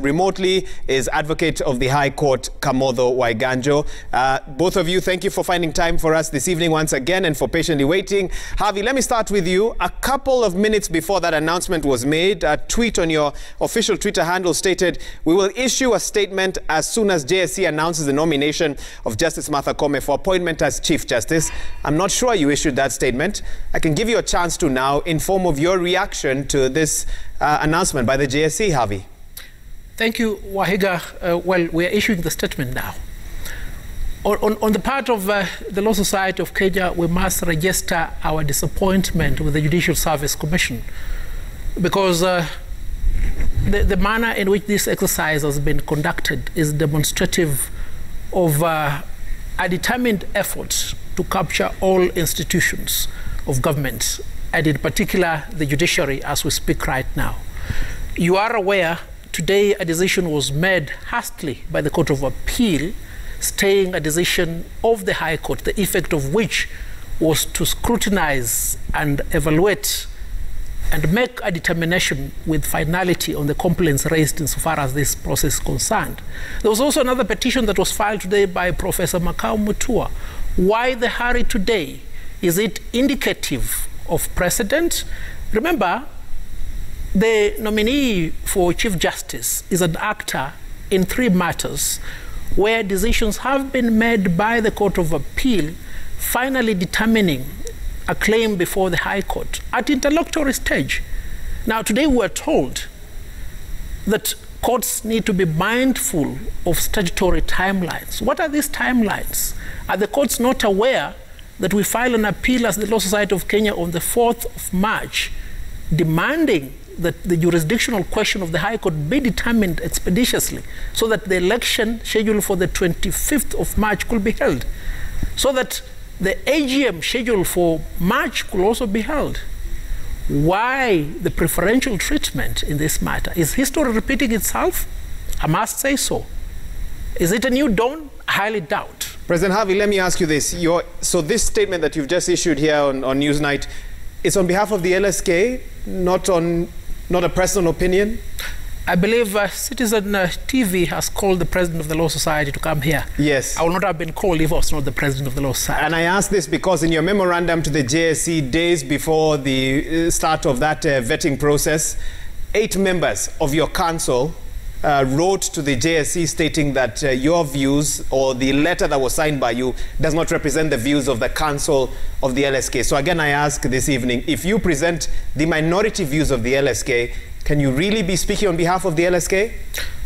remotely is Advocate of the High Court, Kamotho Waiganjo. Both of you, thank you for finding time for us this evening once again and for patiently waiting. Harvey, let me start with you. A couple of minutes before that announcement was made, a tweet on your official Twitter handle stated, "We will issue a statement as soon as JSC announces the nomination of Justice Martha Koome for appointment as Chief Justice." I'm not sure you issued that statement. I can give you a chance to now in form of your reaction to this announcement by the JSC, Harvey. Thank you, Wahiga. Well, we are issuing the statement now. On the part of the Law Society of Kenya, we must register our disappointment with the Judicial Service Commission because the manner in which this exercise has been conducted is demonstrative of a determined effort to capture all institutions of government, and in particular the judiciary as we speak right now. You are aware today a decision was made hastily by the Court of Appeal staying a decision of the High Court, the effect of which was to scrutinize and evaluate and make a determination with finality on the complaints raised insofar as this process is concerned. There was also another petition that was filed today by Professor Makau Mutua. Why the hurry today? Is it indicative of precedent? Remember, the nominee for Chief Justice is an actor in 3 matters where decisions have been made by the Court of Appeal finally determining a claim before the High Court at interlocutory stage. Now, today we are told that courts need to be mindful of statutory timelines. What are these timelines? Are the courts not aware that we file an appeal as the Law Society of Kenya on the 4th of March demanding that the jurisdictional question of the High Court be determined expeditiously so that the election scheduled for the 25th of March could be held, so that the AGM scheduled for March could also be held? Why the preferential treatment in this matter? Is history repeating itself? I must say so. Is it a new dawn? I highly doubt. President Harvey, let me ask you this. So this statement that you've just issued here on Newsnight, it's on behalf of the LSK, not a personal opinion? I believe Citizen TV has called the president of the Law Society to come here. Yes. I would not have been called if I was not the president of the Law Society. And I ask this because in your memorandum to the JSC days before the start of that vetting process, 8 members of your council wrote to the JSC stating that your views or the letter that was signed by you does not represent the views of the council of the LSK. So again, I ask this evening, if you present the minority views of the LSK, can you really be speaking on behalf of the LSK?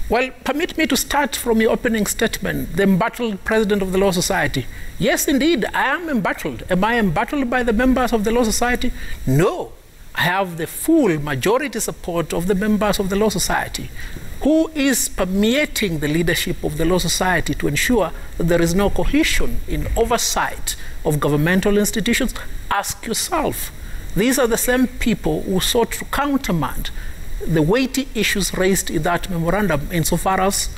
Well, permit me to start from your opening statement, the embattled president of the Law Society. Yes, indeed, I am embattled. Am I embattled by the members of the Law Society? No. I have the full majority support of the members of the Law Society. Who is permeating the leadership of the Law Society to ensure that there is no cohesion in oversight of governmental institutions? Ask yourself. These are the same people who sought to countermand the weighty issues raised in that memorandum insofar as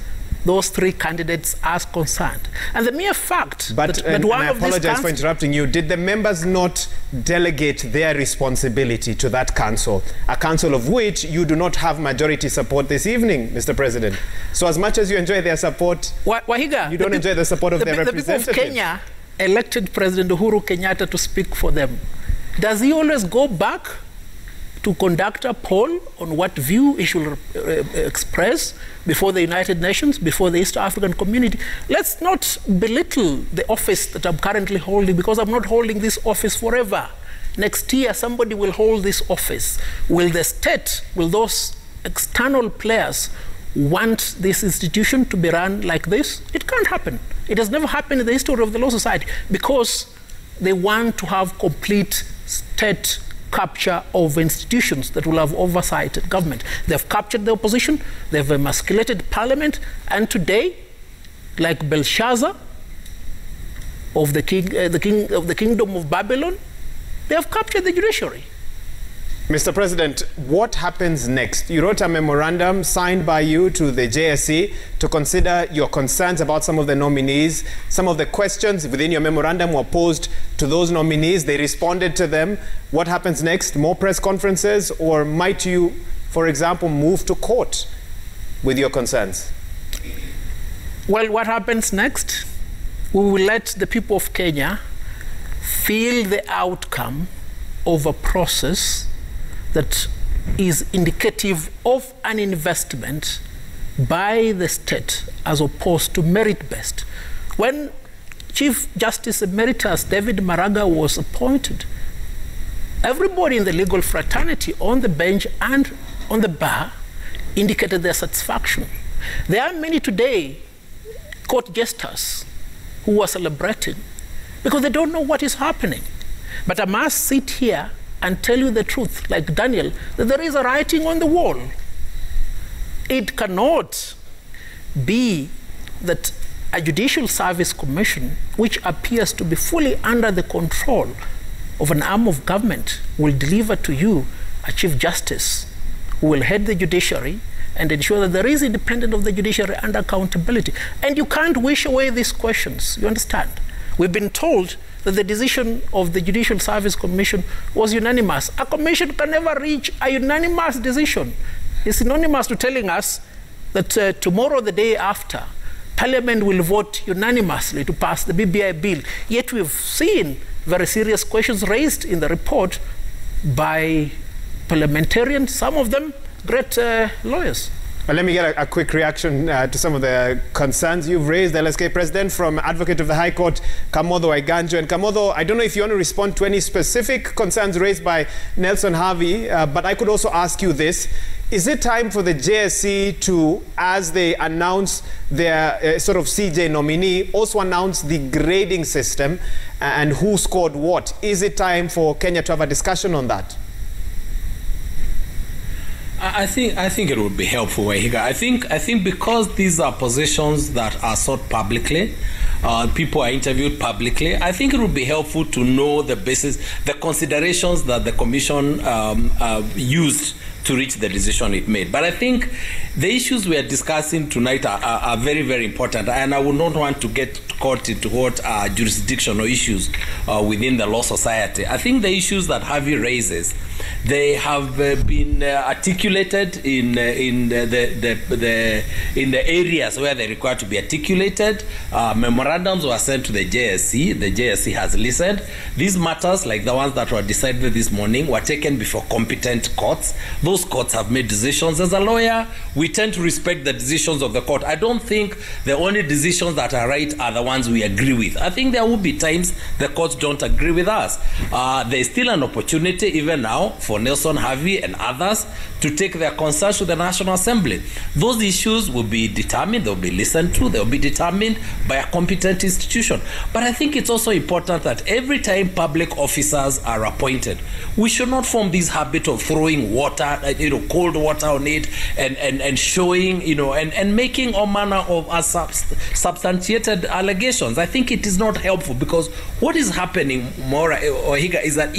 those 3 candidates are concerned. And the mere fact that one of these... I apologize for interrupting you. Did the members not delegate their responsibility to that council, a council of which you do not have majority support this evening, Mr. President? So as much as you enjoy their support, Wahiga, you don't enjoy the support of their representatives. The people of Kenya elected President Uhuru Kenyatta to speak for them. Does he always go back to conduct a poll on what view he should express before the United Nations, before the East African community? Let's not belittle the office that I'm currently holding, because I'm not holding this office forever. Next year, somebody will hold this office. Will the state, will those external players want this institution to be run like this? It can't happen. It has never happened in the history of the Law Society because they want to have complete state capture of institutions that will have oversight at government. They've captured the opposition, they've emasculated parliament, and today, like Belshazzar of the kingdom of Babylon, they have captured the judiciary. Mr. President, what happens next? You wrote a memorandum signed by you to the JSC to consider your concerns about some of the nominees. Some of the questions within your memorandum were posed to those nominees. They responded to them. What happens next? More press conferences? Or might you, for example, move to court? with your concerns? Well, what happens next? We will let the people of Kenya feel the outcome of a process that is indicative of an investment by the state as opposed to merit-based. When Chief Justice Emeritus David Maraga was appointed, everybody in the legal fraternity on the bench and on the bar indicated their satisfaction. There are many today court jesters who are celebrating because they don't know what is happening. But I must sit here and tell you the truth, like Daniel, that there is a writing on the wall. It cannot be that a Judicial Service Commission, which appears to be fully under the control of an arm of government, will deliver to you a Chief Justice who will head the judiciary and ensure that there is independence of the judiciary and accountability. And you can't wish away these questions, you understand? We've been told that the decision of the Judicial Service Commission was unanimous. A commission can never reach a unanimous decision. It's synonymous to telling us that tomorrow, the day after, Parliament will vote unanimously to pass the BBI bill. Yet we've seen very serious questions raised in the report by parliamentarians, some of them great lawyers. Well, let me get a quick reaction to some of the concerns you've raised, LSK President, from Advocate of the High Court, Kamotho Waiganjo. And Kamotho, I don't know if you want to respond to any specific concerns raised by Nelson Havi, but I could also ask you this. Is it time for the JSC to, as they announce their sort of CJ nominee, also announce the grading system and who scored what? Is it time for Kenya to have a discussion on that? I think it would be helpful, Wahiga. I think because these are positions that are sought publicly, people are interviewed publicly, I think it would be helpful to know the basis, the considerations that the commission used to reach the decision it made. But I think the issues we are discussing tonight are very, very important, and I would not want to get caught into what are jurisdictional issues within the law society. I think the issues that Harvey raises, they have been articulated in the areas where they're required to be articulated. Memorandums were sent to the JSC. The JSC has listened. These matters, like the ones that were decided this morning, were taken before competent courts. Those courts have made decisions. As a lawyer, we tend to respect the decisions of the court. I don't think the only decisions that are right are the ones we agree with. I think there will be times the courts don't agree with us. There is still an opportunity, even now, for Nelson Havi and others to take their concerns to the National Assembly. Those issues will be determined, they'll be listened to, they'll be determined by a competent institution. But I think it's also important that every time public officers are appointed, we should not form this habit of throwing water, cold water on it and showing, and making all manner of substantiated allegations. I think it is not helpful, because what is happening, Maura Ohiga, is that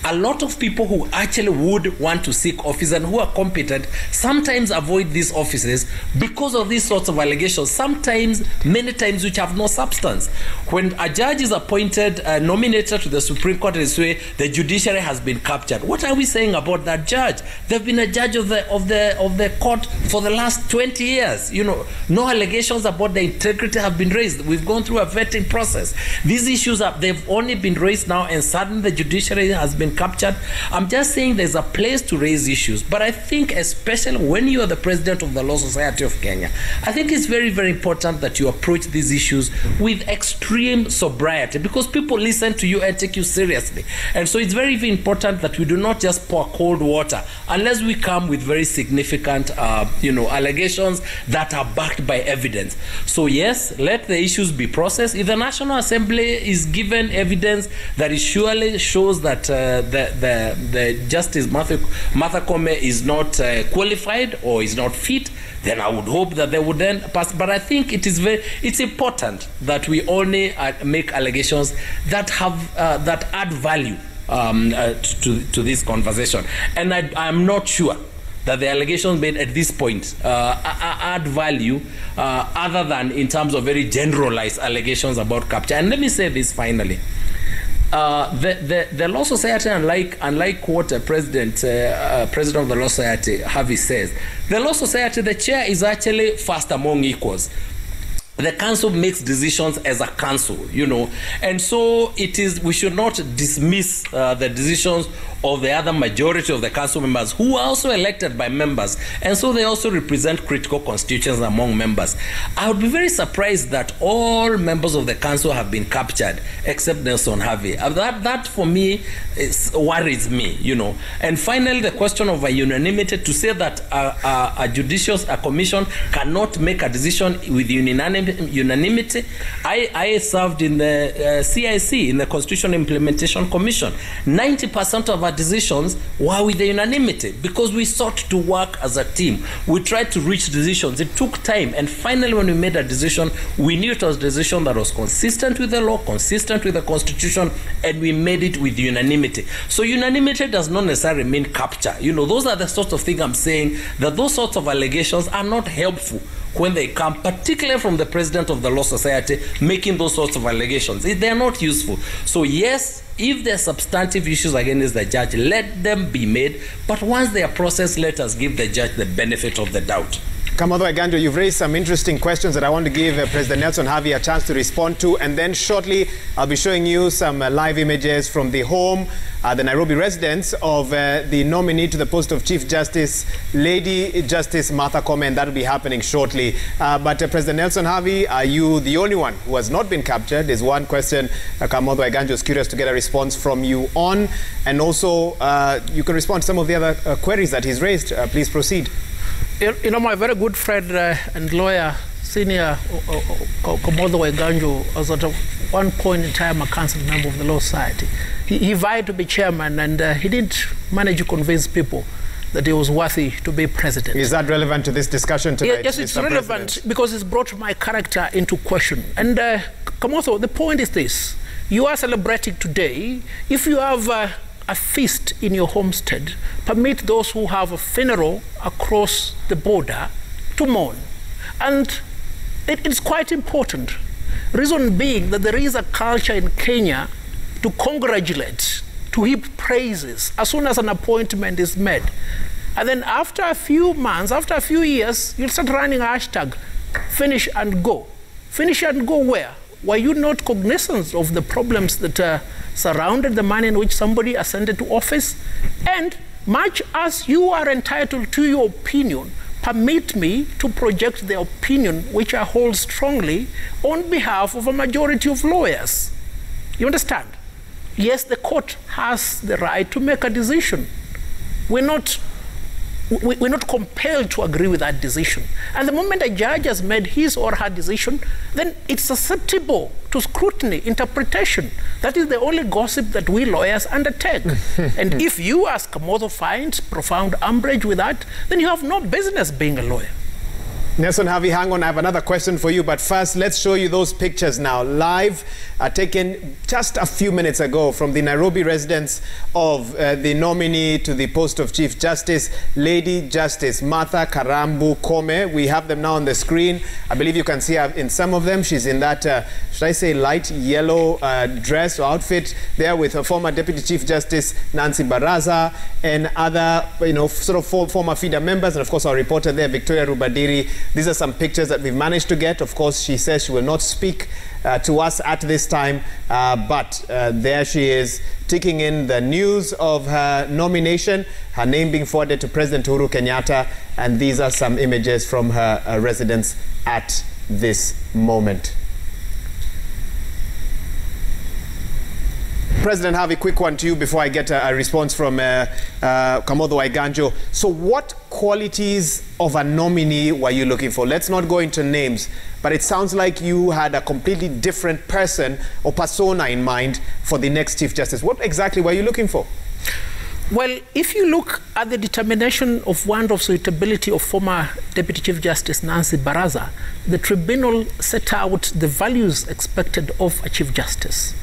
a lot of people who actually would want to seek office and who are competent sometimes avoid these offices because of these sorts of allegations, sometimes, many times, which have no substance. When a judge is appointed, nominated to the Supreme Court, and say the judiciary has been captured, what are we saying about that judge? They've been a judge of the court for the last 20 years. No allegations about the integrity have been raised. We've gone through a vetting process. These issues they've only been raised now, and suddenly the judiciary has been captured. I'm just saying there's a place to raise issues, but I think especially when you are the president of the Law Society of Kenya, I think it's very, very important that you approach these issues with extreme sobriety, because people listen to you and take you seriously. And so it's very, very important that we do not just pour cold water unless we come with very significant allegations that are backed by evidence. So yes, let the issues be processed. If the National Assembly is given evidence that it surely shows that the Justice Martha Koome is not qualified or is not fit, then I would hope that they would then pass. But I think it's important that we only make allegations that have that add value to this conversation. And I'm not sure that the allegations made at this point add value other than in terms of very generalized allegations about capture. And let me say this finally. the Law Society, unlike what President of the Law Society, Harvey, says, the Law Society, the chair is actually first among equals. The council makes decisions as a council, you know, and so it is. We should not dismiss the decisions of the other majority of the council members, who are also elected by members, and so they also represent critical constituencies among members. I would be very surprised that all members of the council have been captured except Nelson Harvey. That for me worries me, you know. And finally, the question of a unanimity, to say that a commission cannot make a decision with unanimity. I served in the CIC, in the Constitution Implementation Commission. 90% of our decisions were with the unanimity because we sought to work as a team. We tried to reach decisions. It took time, and finally when we made a decision, we knew it was a decision that was consistent with the law, consistent with the Constitution, and we made it with unanimity. So unanimity does not necessarily mean capture. You know, those are the sorts of things I'm saying, that those sorts of allegations are not helpful when they come, particularly from the president of the Law Society, making those sorts of allegations. They are not useful. So yes, if there are substantive issues against the judge, let them be made. But once they are processed, let us give the judge the benefit of the doubt. Kamotho Waiganjo, you've raised some interesting questions that I want to give President Nelson Harvey a chance to respond to. And then shortly, I'll be showing you some live images from the home, the Nairobi residence of the nominee to the post of Chief Justice, Lady Justice Martha Koome, and that will be happening shortly. But President Nelson Harvey, are you the only one who has not been captured? There's one question Kamotho Waiganjo is curious to get a response from you on. And also, you can respond to some of the other queries that he's raised. Please proceed. You know, my very good friend and lawyer, senior Kamotho Waiganjo, was at one point in time a council member of the Law Society. He vied to be chairman, and he didn't manage to convince people that he was worthy to be president. Is that relevant to this discussion tonight? Yes, it's relevant because it's brought my character into question. And Kamotho, the point is this. You are celebrating today. If you have a feast in your homestead, permit those who have a funeral across the border to mourn. And it's quite important. Reason being that there is a culture in Kenya to congratulate, to heap praises as soon as an appointment is made. And then after a few months, after a few years, you'll start running a hashtag, finish and go. Finish and go where? Were you not cognizant of the problems that surrounded the manner in which somebody ascended to office? And much as you are entitled to your opinion, permit me to project the opinion which I hold strongly on behalf of a majority of lawyers. You understand? Yes, the court has the right to make a decision. We're not compelled to agree with that decision. And the moment a judge has made his or her decision, then it's susceptible to scrutiny, interpretation. That is the only gossip that we lawyers undertake. And if you, as Kamotho, find profound umbrage with that, then you have no business being a lawyer. Nelson Harvey, hang on, I have another question for you, but first let's show you those pictures now, live, taken just a few minutes ago from the Nairobi residence of the nominee to the post of Chief Justice, Lady Justice Martha Karambu Koome. We have them now on the screen. I believe you can see her in some of them. She's in that, should I say, light yellow dress or outfit there with her former Deputy Chief Justice Nancy Baraza and other, sort of former FIDA members, and of course our reporter there, Victoria Rubadiri. These are some pictures that we've managed to get. Of course, she says she will not speak to us at this time, but there she is, taking in the news of her nomination, her name being forwarded to President Uhuru Kenyatta, and these are some images from her residence at this moment. President Harvey, quick one to you before I get a response from Kamotho Waiganjo. So what qualities of a nominee were you looking for? Let's not go into names, but it sounds like you had a completely different person or persona in mind for the next Chief Justice. What exactly were you looking for? Well, if you look at the determination of warrant of suitability of former Deputy Chief Justice Nancy Baraza, the tribunal set out the values expected of a Chief Justice.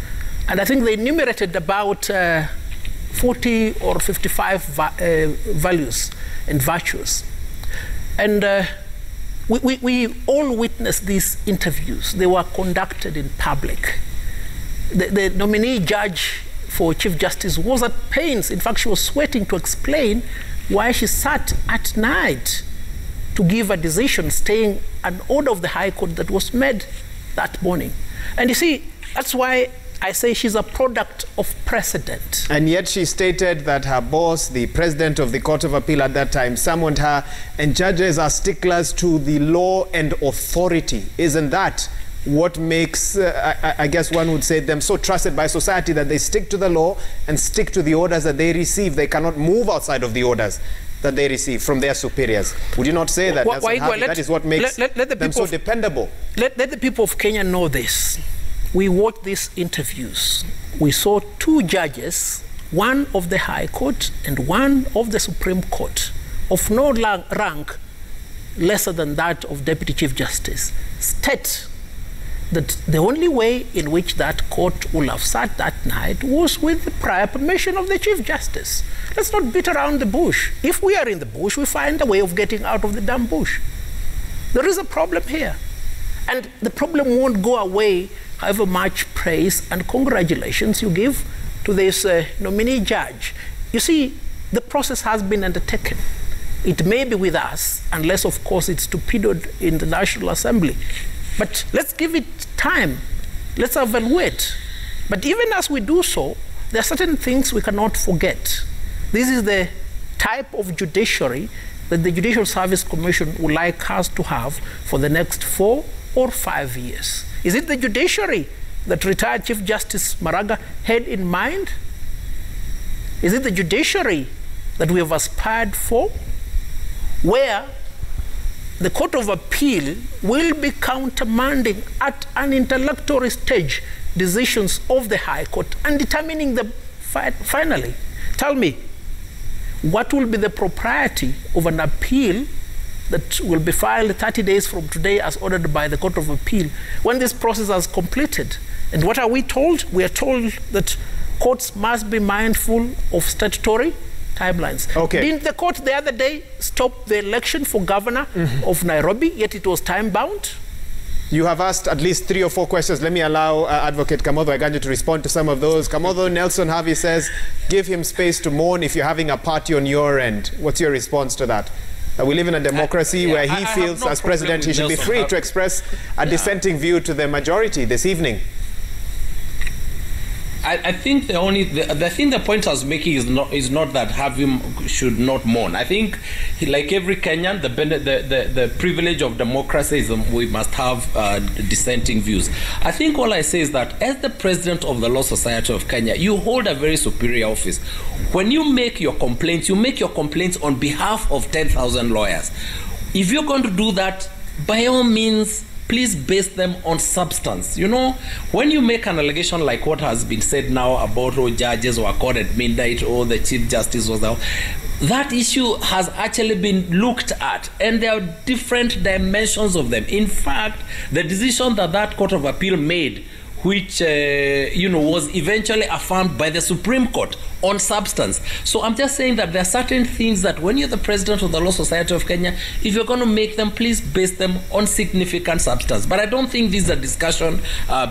And I think they enumerated about 40 or 55 values and virtues. And we all witnessed these interviews. They were conducted in public. the nominee judge for Chief Justice was at pains. In fact, she was sweating to explain why she sat at night to give a decision, staying an order of the High Court that was made that morning. And you see, that's why I say she's a product of precedent. And yet she stated that her boss, the president of the Court of Appeal at that time, summoned her, and judges are sticklers to the law and authority. Isn't that what makes, I guess one would say, them so trusted by society, that they stick to the law and stick to the orders that they receive? They cannot move outside of the orders that they receive from their superiors. Would you not say that? That is what makes them so dependable. Let the people of Kenya know this. We watched these interviews. We saw two judges, one of the High Court and one of the Supreme Court, of no rank lesser than that of Deputy Chief Justice, state that the only way in which that court will have sat that night was with the prior permission of the Chief Justice. Let's not beat around the bush. If we are in the bush, we find a way of getting out of the damn bush. There is a problem here. And the problem won't go away however much praise and congratulations you give to this nominee judge. You see, the process has been undertaken. It may be with us, unless, of course, it's torpedoed in the National Assembly. But let's give it time. Let's evaluate. But even as we do so, there are certain things we cannot forget. This is the type of judiciary that the Judicial Service Commission would like us to have for the next 4 or 5 years. Is it the judiciary that retired Chief Justice Maraga had in mind? Is it the judiciary that we have aspired for, where the Court of Appeal will be countermanding at an intellectual stage decisions of the High Court and determining them finally? Tell me, what will be the propriety of an appeal that will be filed 30 days from today as ordered by the Court of Appeal when this process has completed? And what are we told? We are told that courts must be mindful of statutory timelines. Okay. Didn't the court the other day stop the election for governor of Nairobi, yet it was time-bound? You have asked at least 3 or 4 questions. Let me allow Advocate Kamotho Waiganjo to respond to some of those. Kamotho, Nelson Havi says, give him space to mourn if you're having a party on your end. What's your response to that? We live in a democracy where he feels, as president, he should be free to express a dissenting view to the majority this evening. I think the point I was making is not that Havi should not mourn. I think, like every Kenyan, the privilege of democracy is we must have dissenting views. I think all I say is that as the president of the Law Society of Kenya, you hold a very superior office. When you make your complaints on behalf of 10,000 lawyers. If you're going to do that, by all means, please base them on substance. You know, when you make an allegation like what has been said now about how judges were caught at midnight or the Chief Justice was out, that issue has actually been looked at, and there are different dimensions of them. In fact, the decision that Court of Appeal made, which was eventually affirmed by the Supreme Court on substance. So I'm just saying that there are certain things that when you're the president of the Law Society of Kenya, if you're going to make them, please base them on significant substance. But I don't think this is a discussion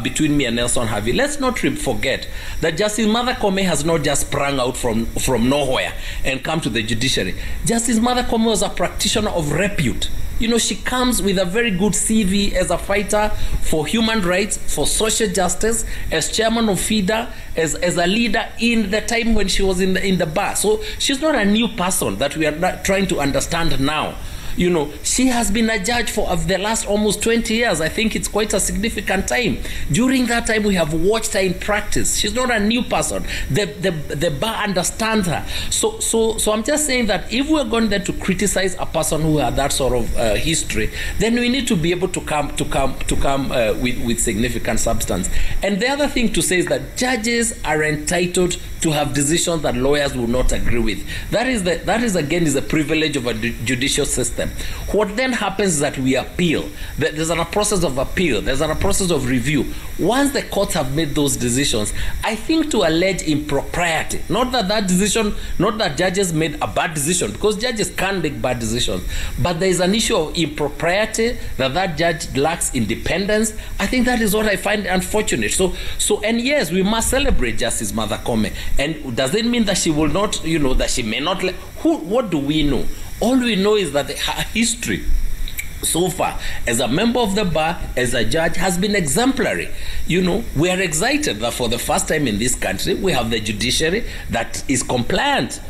between me and Nelson Havi. Let's not forget that Justice Martha Koome has not just sprung out from nowhere and come to the judiciary. Justice Martha Koome was a practitioner of repute. You know, she comes with a very good CV as a fighter for human rights, for social justice, as chairman of FIDA, as a leader in the time when she was in the bar. So she's not a new person that we are not trying to understand now. You know, she has been a judge for the last almost 20 years. I think it's quite a significant time. During that time, we have watched her in practice. She's not a new person. The bar understands her. So I'm just saying that if we're going then to criticize a person who had that sort of history, then we need to be able to come with significant substance. And the other thing to say is that judges are entitled to have decisions that lawyers will not agree with. That is again a privilege of a judicial system. them. What then happens is that we appeal. There's a process of appeal. There's a process of review. Once the courts have made those decisions, I think to allege impropriety, not that judges made a bad decision, because judges can make bad decisions, but there is an issue of impropriety, that judge lacks independence. I think that is what I find unfortunate. And yes, we must celebrate Justice Martha Koome. And does it mean that she will not, that she may not? What do we know? All we know is that her history so far as a member of the bar, as a judge, has been exemplary. We are excited that for the first time in this country we have the judiciary that is compliant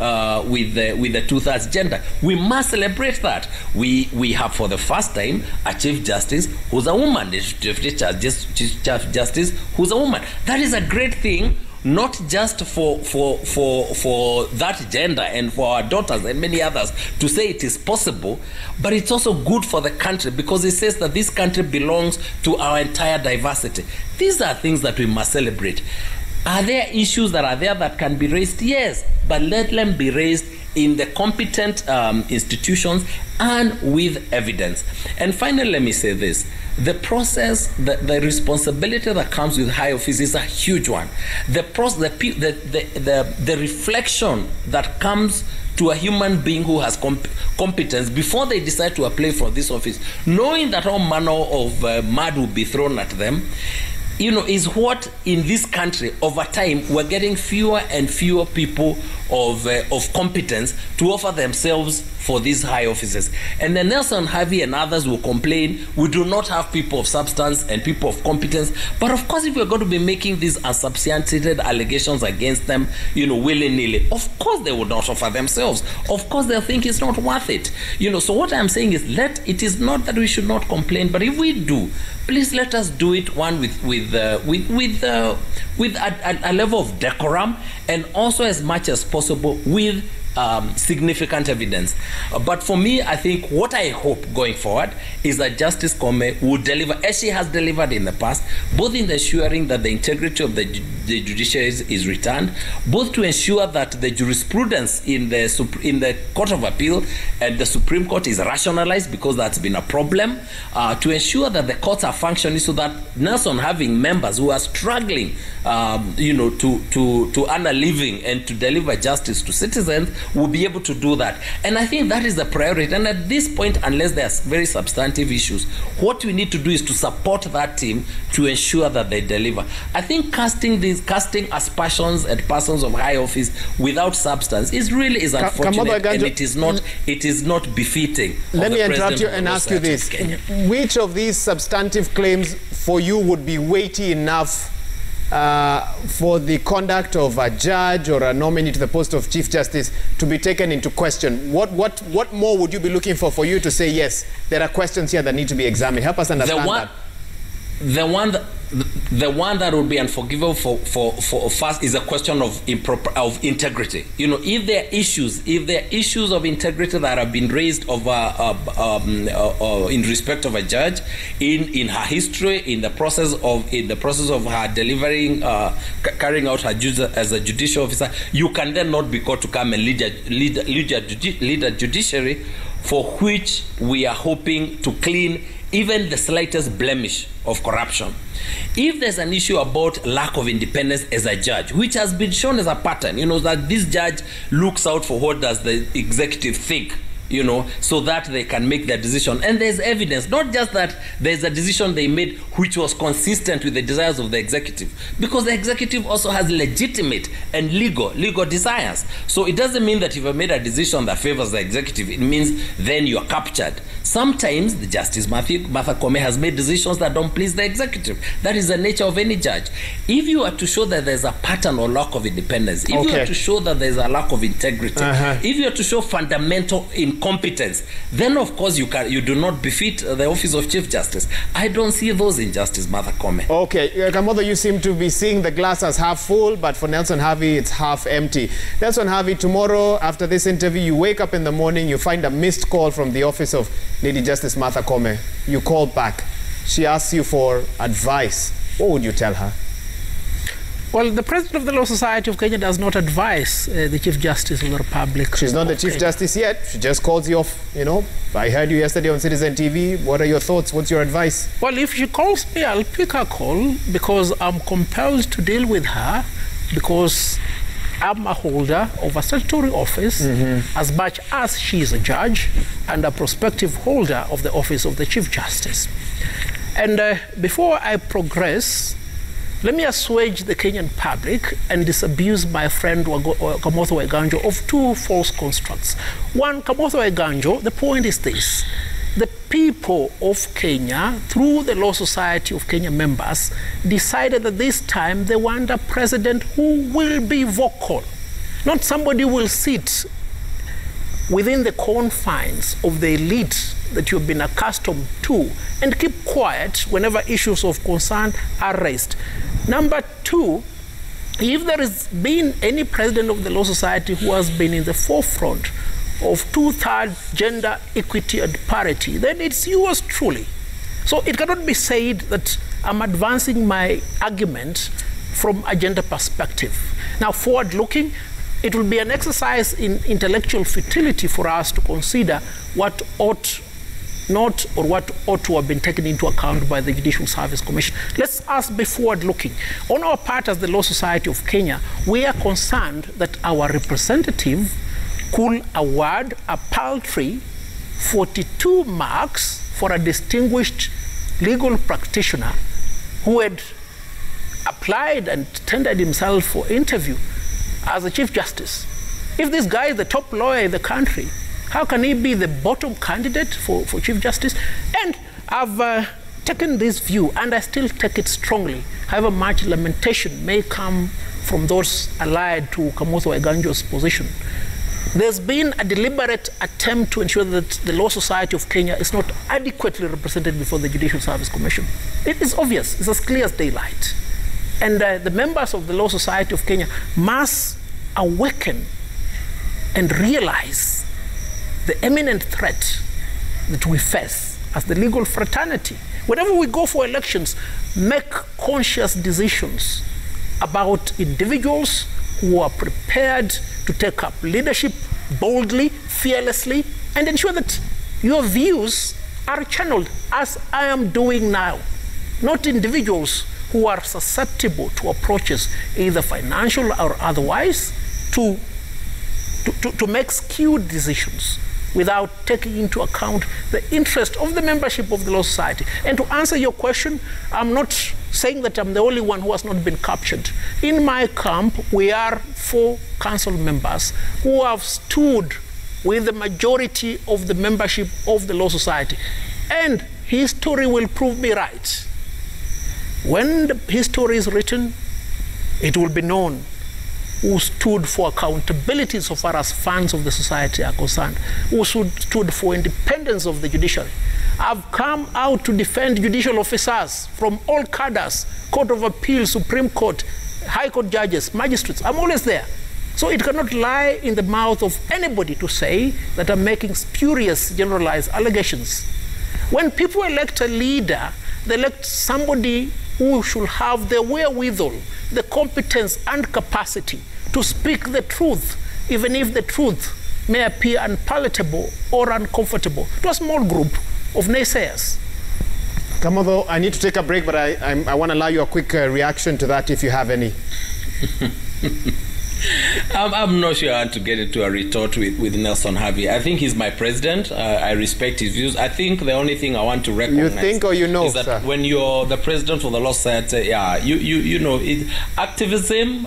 with the two-thirds gender. We must celebrate that. We have for the first time a Chief Justice who's a woman, the Chief Justice who's a woman. That is a great thing. Not just for that gender and for our daughters and many others to say it is possible, but it's also good for the country because it says that this country belongs to our entire diversity. These are things that we must celebrate. Are there issues that are there that can be raised? Yes, but let them be raised in the competent institutions and with evidence. And finally, let me say this. The process, the responsibility that comes with high office is a huge one. The reflection that comes to a human being who has competence before they decide to apply for this office, knowing that all manner of mud will be thrown at them, is what in this country over time we're getting fewer and fewer people of competence to offer themselves for these high offices. And then Nelson Havi and others will complain, we do not have people of substance and people of competence. But of course, if we're going to be making these unsubstantiated allegations against them, willy-nilly, of course they would not offer themselves. Of course they'll think it's not worth it. So what I'm saying is, it is not that we should not complain, but if we do, please let us do it with a level of decorum, and also as much as possible with significant evidence. But for me, I think what I hope going forward is that Justice Koome will deliver, as she has delivered in the past, both in ensuring that the integrity of the judiciary is returned, both to ensure that the jurisprudence in the Court of Appeal and the Supreme Court is rationalized, because that's been a problem, to ensure that the courts are functioning so that Nelson, having members who are struggling to earn a living and to deliver justice to citizens, will be able to do that. And I think that is the priority. And at this point, unless there's very substantive issues, what we need to do is to support that team to ensure that they deliver. I think casting aspersions at persons of high office without substance is unfortunate, and it is not befitting. Let me interrupt you and ask you this. Which of these substantive claims for you would be weighty enough for the conduct of a judge or a nominee to the post of Chief Justice to be taken into question? What more would you be looking for you to say, yes, there are questions here that need to be examined? Help us understand that. The one that would be unforgivable for first is a question of integrity. If there are issues of integrity that have been raised in respect of a judge, in her history, in the process of her delivering, carrying out her duties as a judicial officer, you can then not be called to come and lead a judiciary for which we are hoping to clean even the slightest blemish of corruption. If there's an issue about lack of independence as a judge, which has been shown as a pattern, that this judge looks out for what does the executive think, so that they can make their decision. And there's evidence, not just that there's a decision they made which was consistent with the desires of the executive, because the executive also has legitimate and legal desires. So it doesn't mean that if you made a decision that favors the executive, it means then you're captured. Sometimes the Justice Martha Koome has made decisions that don't please the executive. That is the nature of any judge. If you are to show that there's a pattern or lack of independence, if you are to show that there's a lack of integrity, if you are to show fundamental incompetence, then of course you do not befit the office of Chief Justice. I don't see those in Justice Martha Koome. Okay, Kamotho, you seem to be seeing the glass as half full, but for Nelson Havi, it's half empty. Nelson Havi, tomorrow after this interview, you wake up in the morning, you find a missed call from the office of Lady Justice Martha Koome. You call back. She asks you for advice. What would you tell her? Well, the President of the Law Society of Kenya does not advise the Chief Justice of the Republic. She's not the Chief Justice yet. She just calls you off, you know. I heard you yesterday on Citizen TV. What are your thoughts? What's your advice? Well, if she calls me, I'll pick her call because I'm compelled to deal with her because I'm a holder of a statutory office as much as she is a judge and a prospective holder of the office of the Chief Justice. And before I progress, let me assuage the Kenyan public and disabuse my friend Kamotho Waiganjo of two false constructs. One, Kamotho Waiganjo, the point is this. The people of Kenya, through the Law Society of Kenya members, decided that this time they want a president who will be vocal, not somebody who will sit within the confines of the elite that you've been accustomed to and keep quiet whenever issues of concern are raised. Number two, if there has been any president of the Law Society who has been in the forefront of two-thirds gender equity and parity, then it's yours truly. So it cannot be said that I'm advancing my argument from a gender perspective. Now, forward-looking, it will be an exercise in intellectual futility for us to consider what ought not or what ought to have been taken into account by the Judicial Service Commission. Let's be forward-looking. On our part as the Law Society of Kenya, we are concerned that our representative could award a paltry 42 marks for a distinguished legal practitioner who had applied and tendered himself for interview as a Chief Justice. If this guy is the top lawyer in the country, how can he be the bottom candidate for Chief Justice? And I've taken this view, and I still take it strongly, however much lamentation may come from those allied to Kamotho Waiganjo's position. There's been a deliberate attempt to ensure that the Law Society of Kenya is not adequately represented before the Judicial Service Commission. It is obvious, it's as clear as daylight. And the members of the Law Society of Kenya must awaken and realize the imminent threat that we face as the legal fraternity. Whenever we go for elections, make conscious decisions about individuals who are prepared to take up leadership boldly, fearlessly, and ensure that your views are channeled as I am doing now. Not individuals who are susceptible to approaches, either financial or otherwise, to make skewed decisions without taking into account the interest of the membership of the Law Society. And to answer your question, I'm not saying that I'm the only one who has not been captured. In my camp, we are 4 council members who have stood with the majority of the membership of the Law Society. And history will prove me right. When the history is written, it will be known who stood for accountability so far as funds of the society are concerned, who stood for independence of the judiciary. I've come out to defend judicial officers from all cadres, Court of Appeal, Supreme Court, High Court judges, magistrates. I'm always there. So it cannot lie in the mouth of anybody to say that I'm making spurious, generalized allegations. When people elect a leader, they elect somebody who should have the wherewithal, the competence and capacity to speak the truth, even if the truth may appear unpalatable or uncomfortable to a small group of naysayers. Kamotho, I need to take a break, but I want to allow you a quick reaction to that if you have any. I'm not sure I want to get into a retort with Nelson Havi. I think he's my president. I respect his views. I think the only thing I want to recognize... You think or you know, is that sir? When you're the president of the Law Society, yeah, you know, activism,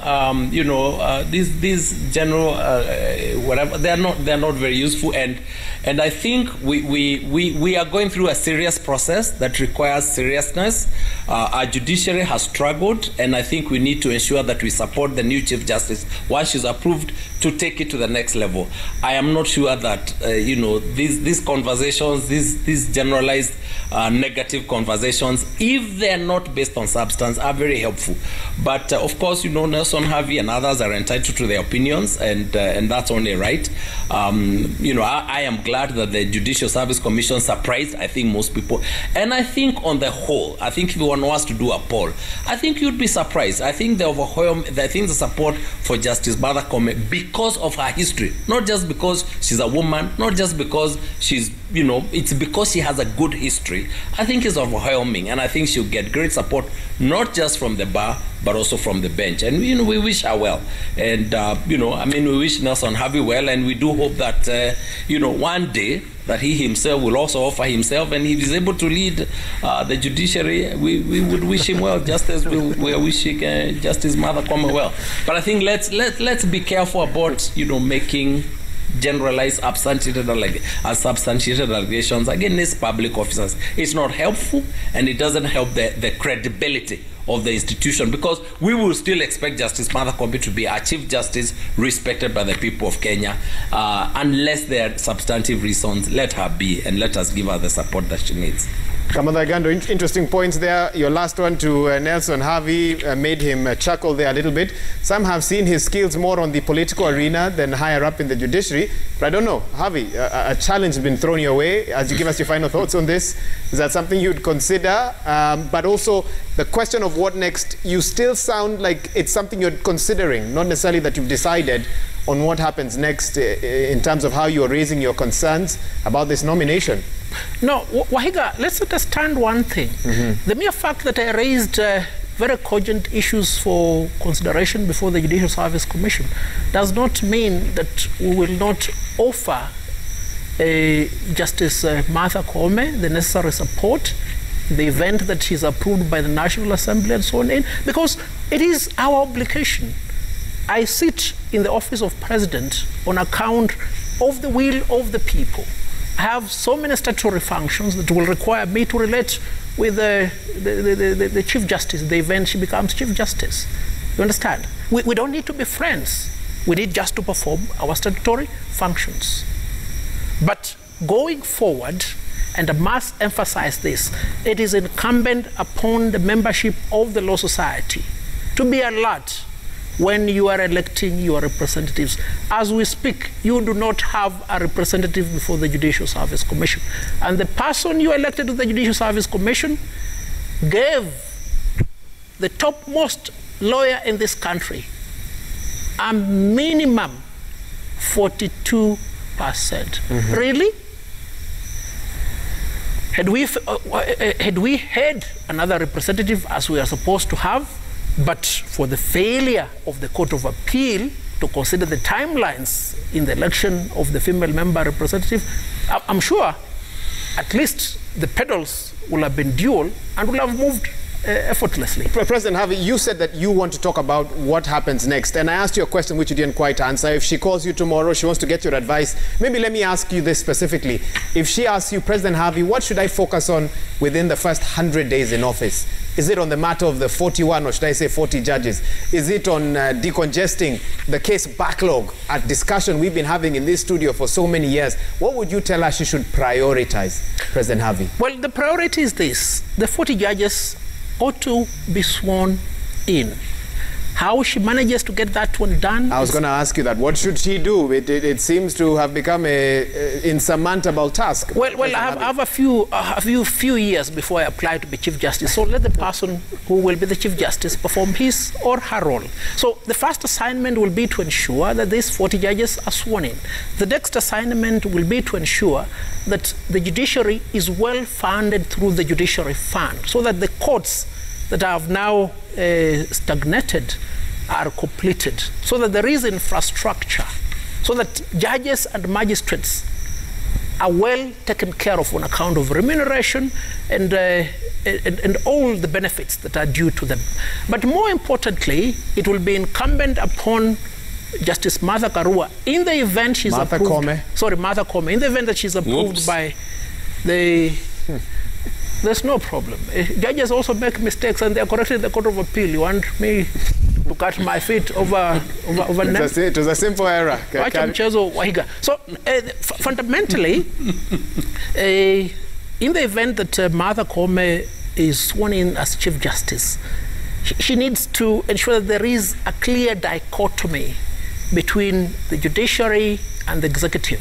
you know, these general, whatever, they're not very useful. And I think we are going through a serious process that requires seriousness. Our judiciary has struggled, and I think we need to ensure that we support the new Chief Justice once she's appointed. approved to take it to the next level. I am not sure that these conversations, these generalized negative conversations, if they are not based on substance, are very helpful. But of course, Nelson Havi and others are entitled to their opinions, and that's only right. I am glad that the Judicial Service Commission surprised, I think, most people. And I think on the whole, I think if one wants to do a poll, I think you'd be surprised. I think the support for Justice Martha Koome, because of her history, not just because she's a woman, not just because she's, it's because she has a good history, I think is overwhelming. And I think she'll get great support, not just from the bar, but also from the bench. And, we wish her well. And, we wish Nelson Havi well, and we do hope that, one day that he himself will also offer himself, and if he's able to lead the judiciary, we would wish him well, just as we are wishing Justice Martha Koome well. But I think let's be careful about, making generalized substantiated allegations against public officers. It's not helpful, and it doesn't help the credibility of the institution, because we will still expect Justice Martha Koome to be our Chief Justice, respected by the people of Kenya. Unless there are substantive reasons, let her be, and let us give her the support that she needs. Kamotho Waigando, interesting points there. Your last one to Nelson Havi made him chuckle there a little bit. Some have seen his skills more on the political arena than higher up in the judiciary. But I don't know, Havi, a challenge has been thrown your way. As you give us your final thoughts on this, is that something you'd consider? But also the question of what next, you still sound like it's something you're considering, not necessarily that you've decided on what happens next in terms of how you're raising your concerns about this nomination. No, Wahiga, let's understand one thing. The mere fact that I raised very cogent issues for consideration before the Judicial Service Commission does not mean that we will not offer Justice Martha Koome the necessary support in the event that she's approved by the National Assembly and so on, because it is our obligation. I sit in the office of President on account of the will of the people. I have so many statutory functions that will require me to relate with the Chief Justice in the event she becomes Chief Justice. You understand? We don't need to be friends. We need just to perform our statutory functions. But going forward, and I must emphasize this, it is incumbent upon the membership of the Law Society to be alert when you are electing your representatives. As we speak, you do not have a representative before the Judicial Service Commission. And the person you elected to the Judicial Service Commission gave the topmost lawyer in this country a minimum 42%. Really? Had we had another representative, as we are supposed to have, but for the failure of the Court of Appeal to consider the timelines in the election of the female member representative, I'm sure at least the pedals will have been dual and will have moved effortlessly. President Havi, you said that you want to talk about what happens next, and I asked you a question which you didn't quite answer. If she calls you tomorrow, she wants to get your advice, maybe let me ask you this specifically. If she asks you, President Havi, what should I focus on within the first 100 days in office? Is it on the matter of the 41, or should I say 40 judges? Is it on decongesting the case backlog, a discussion we've been having in this studio for so many years? What would you tell her she should prioritize, President Havi? Well, the priority is this. The 40 judges ought to be sworn in. How she manages to get that one done? I was going to ask you that. What should she do? It seems to have become an insurmountable task. Well, I have a few years before I apply to be Chief Justice. So let the person who will be the Chief Justice perform his or her role. So the first assignment will be to ensure that these 40 judges are sworn in. The next assignment will be to ensure that the judiciary is well funded through the Judiciary Fund, so that the courts that have now stagnated are completed, so that there is infrastructure, so that judges and magistrates are well taken care of on account of remuneration and all the benefits that are due to them. But more importantly, it will be incumbent upon Justice Martha Karua, in the event she's Martha Koome, in the event that she's approved by the... There's no problem. Judges also make mistakes and they are corrected in the Court of Appeal. You want me to to cut my feet over It was a simple error. Wacha mchezo Wahiga. So fundamentally, in the event that Martha Koome is sworn in as Chief Justice, she needs to ensure that there is a clear dichotomy between the judiciary and the executive.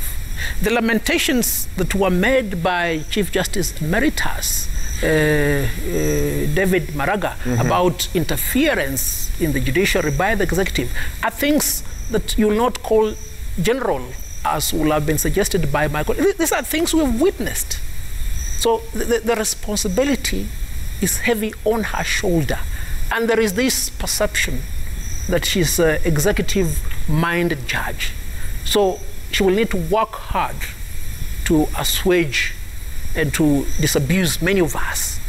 The lamentations that were made by Chief Justice Emeritus David Maraga about interference in the judiciary by the executive are things that you will not call general, as will have been suggested by my colleague. These are things we have witnessed. So the responsibility is heavy on her shoulder. And there is this perception that she's an executive-minded judge. So she will need to work hard to assuage and to disabuse many of us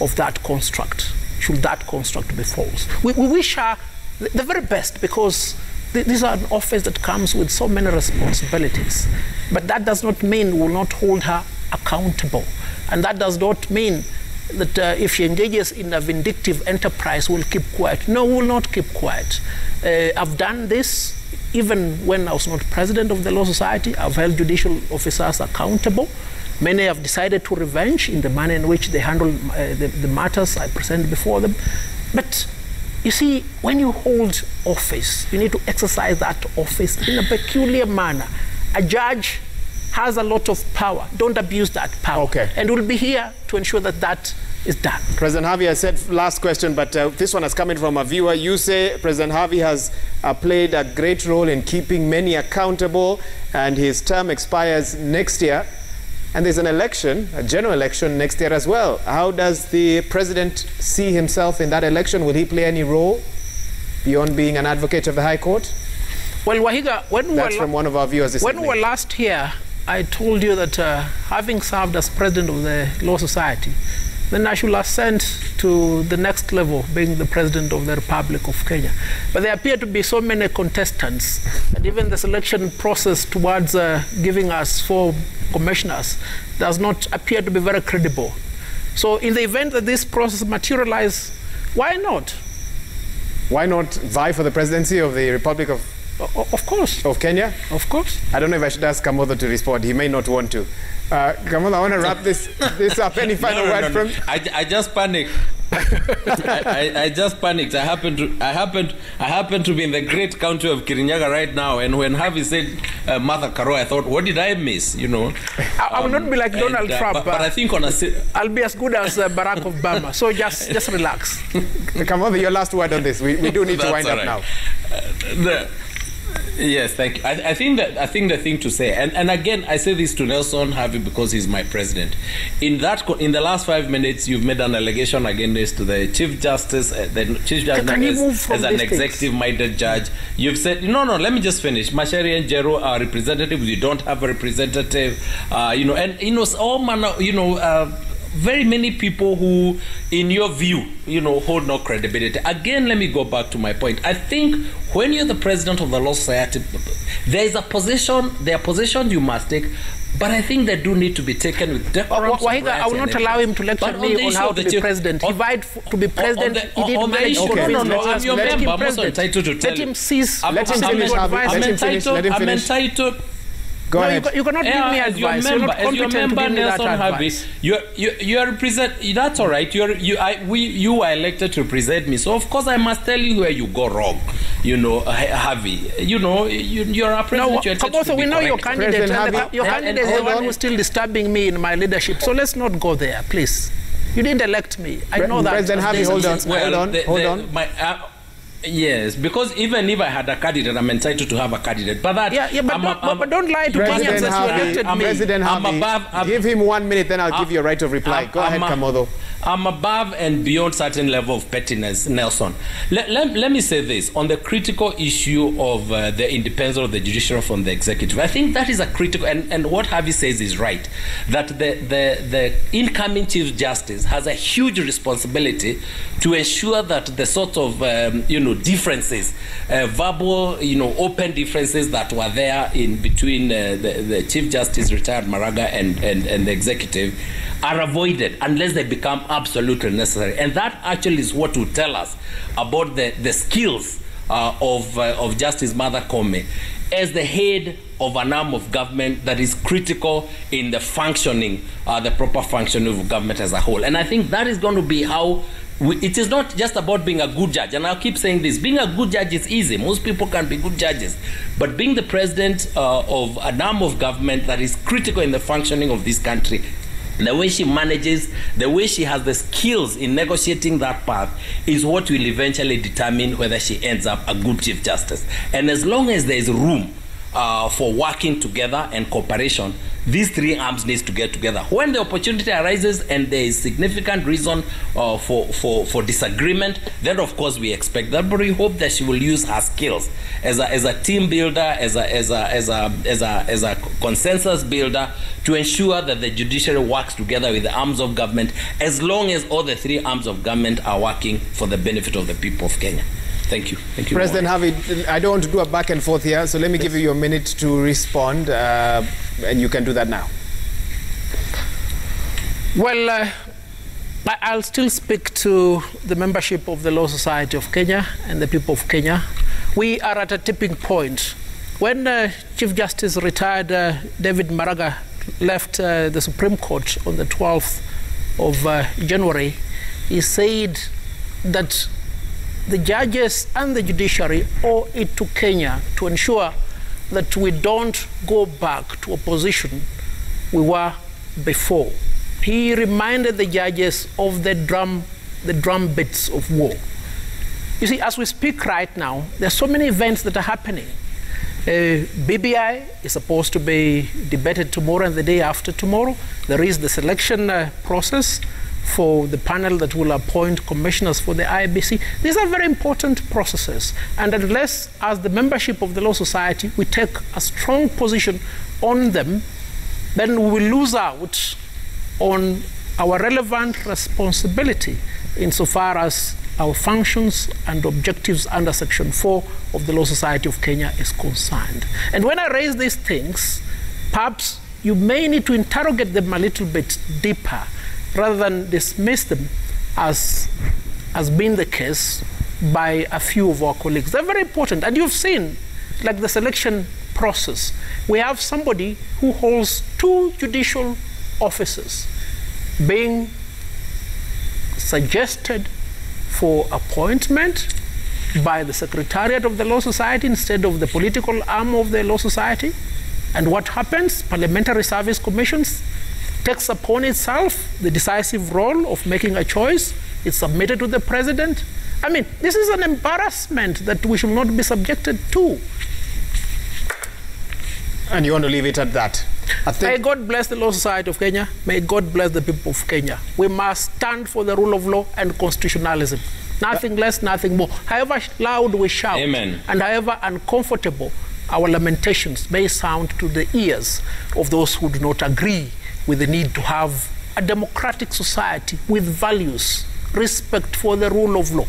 of that construct, should that construct be false. We wish her the very best, because this is an office that comes with so many responsibilities. But that does not mean we will not hold her accountable. And that does not mean that if she engages in a vindictive enterprise, we'll keep quiet. No, we will not keep quiet. I've done this even when I was not president of the Law Society. I've held judicial officers accountable. Many have decided to revenge in the manner in which they handle the matters I present before them. But you see, when you hold office, you need to exercise that office in a peculiar manner. A judge has a lot of power. Don't abuse that power. Okay. And we'll be here to ensure that that is done. President Harvey, I said last question, but this one has come in from a viewer. You say President Harvey has played a great role in keeping many accountable, and his term expires next year. And there's an election, a general election next year as well. How does the president see himself in that election? Will he play any role beyond being an advocate of the High Court? Well, Wahiga, that's from one of our viewers this evening. When we were last here, I told you that having served as president of the Law Society, then I should ascend to the next level, being the president of the Republic of Kenya. But there appear to be so many contestants, and even the selection process towards giving us 4 commissioners does not appear to be very credible. So in the event that this process materializes, why not? Why not vie for the presidency of the Republic of course. Of Kenya? Of course. I don't know if I should ask Kamotho to respond. He may not want to. Kamotho, I want to wrap this up. Any final word from you? I just panicked. I just panicked. I happen to be in the great county of Kirinyaga right now, and when Harvey said Martha Karua, I thought, what did I miss? You know, I will not be like Donald Trump. But I think on a I'll be as good as Barack Obama. So just relax. Kamotho, your last word on this. We do need to wind up now. Yes, thank you. I think the thing to say, and again, I say this to Nelson Harvey because he's my president. In the last 5 minutes, you've made an allegation against the Chief Justice, the Chief Justice as an executive-minded judge. You've said, no, let me just finish. Mashari and Jero are representatives. You don't have a representative, all manner, very many people who, in your view, hold no credibility. Again, let me go back to my point. I think when you're the president of the Law Society, there are positions you must take, but I think they do need to be taken with deference. I will not allow him to lecture me on how to be president. He vied to be president. He didn't manage to convince me. I'm your member. I'm also entitled to tell you. Let him cease. Let him finish. I'm entitled. Go ahead. You cannot give me advice. You're not competent to give me that advice. You are represent. That's all right. You are elected to represent me. So of course I must tell you where you go wrong. Harvey. You're a president. No, we know your candidate. Your candidate is the one who's still disturbing me in my leadership. So let's not go there, please. You didn't elect me. I know that. President Harvey, hold on. Yes, because even if I had a candidate, I'm entitled to have a candidate. But that, but don't lie to Kenyans that you elected me. President Harvey, give him 1 minute, then I'll give you a right of reply. Go ahead, Kamotho. I'm above and beyond certain level of pettiness, Nelson. Let me say this on the critical issue of the independence of the judiciary from the executive. I think that is a critical, and what Harvey says is right, that the incoming Chief Justice has a huge responsibility to ensure that the sort of differences, verbal, open differences that were there in between the Chief Justice retired Maraga and the executive are avoided unless they become absolutely necessary. And that actually is what will tell us about the skills of Justice Martha Koome as the head of an arm of government that is critical in the functioning, the proper functioning of government as a whole. And I think that is going to be how it is not just about being a good judge. And I'll keep saying this, being a good judge is easy. Most people can be good judges. But being the president of an arm of government that is critical in the functioning of this country, the way she manages, the way she has the skills in negotiating that path is what will eventually determine whether she ends up a good Chief Justice. And as long as there is room for working together and cooperation, these three arms need to get together. When the opportunity arises and there is significant reason for disagreement, then of course we expect that, but we hope that she will use her skills as a team builder, as a consensus builder, to ensure that the judiciary works together with the arms of government, as long as all the three arms of government are working for the benefit of the people of Kenya. Thank you. Thank you, President Harvey. I don't want to do a back and forth here, so let me give you a minute to respond, and you can do that now. Well, I'll still speak to the membership of the Law Society of Kenya and the people of Kenya. We are at a tipping point. When Chief Justice retired David Maraga left the Supreme Court on the 12th of January, he said that the judges and the judiciary owe it to Kenya to ensure that we don't go back to a position we were before. He reminded the judges of the drum beats of war. You see, as we speak right now, there are so many events that are happening. BBI is supposed to be debated tomorrow and the day after tomorrow. There is the selection process for the panel that will appoint commissioners for the IEBC. These are very important processes. And unless, as the membership of the Law Society, we take a strong position on them, then we will lose out on our relevant responsibility insofar as our functions and objectives under Section 4 of the Law Society of Kenya is concerned. And when I raise these things, perhaps you may need to interrogate them a little bit deeper rather than dismiss them as being the case by a few of our colleagues. They're very important. And you've seen, like the selection process, we have somebody who holds 2 judicial offices being suggested for appointment by the Secretariat of the Law Society instead of the political arm of the Law Society. And what happens? Parliamentary Service Commissions takes upon itself the decisive role of making a choice. It's submitted to the president. I mean, this is an embarrassment that we should not be subjected to. And you want to leave it at that? May God bless the Law Society of Kenya. May God bless the people of Kenya. We must stand for the rule of law and constitutionalism. Nothing less, nothing more. However loud we shout, Amen, and however uncomfortable our lamentations may sound to the ears of those who do not agree with the need to have a democratic society with values, respect for the rule of law.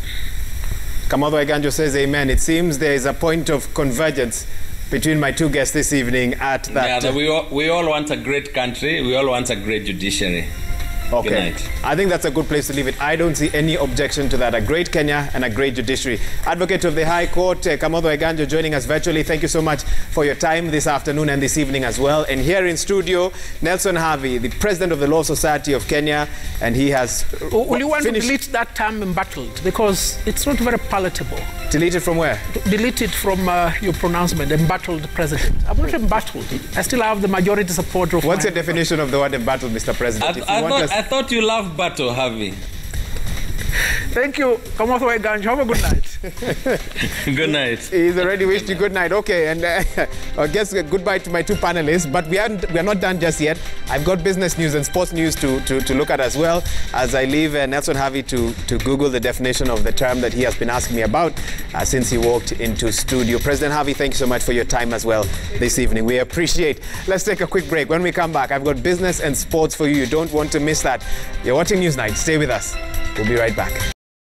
Kamotho Waiganjo says amen. It seems there is a point of convergence between my two guests this evening at that. Yeah, we all want a great country. We all want a great judiciary. Okay. Good night. I think that's a good place to leave it. I don't see any objection to that. A great Kenya and a great judiciary. Advocate of the High Court, Kamotho Waiganjo, joining us virtually. Thank you so much for your time this afternoon and this evening as well. And here in studio, Nelson Harvey, the President of the Law Society of Kenya, and he has Will you want to delete that term embattled? Because it's not very palatable. Delete it from where? Delete it from your pronouncement, embattled president. I'm not embattled. I still have the majority support of What's your definition of the word embattled, Mr. President? I thought you loved battle, Harvey. Thank you, Kamotho Waiganjo. Have a good night. Good night. He's already wished you good night. Okay, and I guess goodbye to my two panelists. But we are not done just yet. I've got business news and sports news to look at as well, as I leave Nelson Harvey to Google the definition of the term that he has been asking me about since he walked into studio. President Harvey, thank you so much for your time as well this evening. We appreciate. Let's take a quick break. When we come back, I've got business and sports for you. You don't want to miss that. You're watching Newsnight. Stay with us. We'll be right back.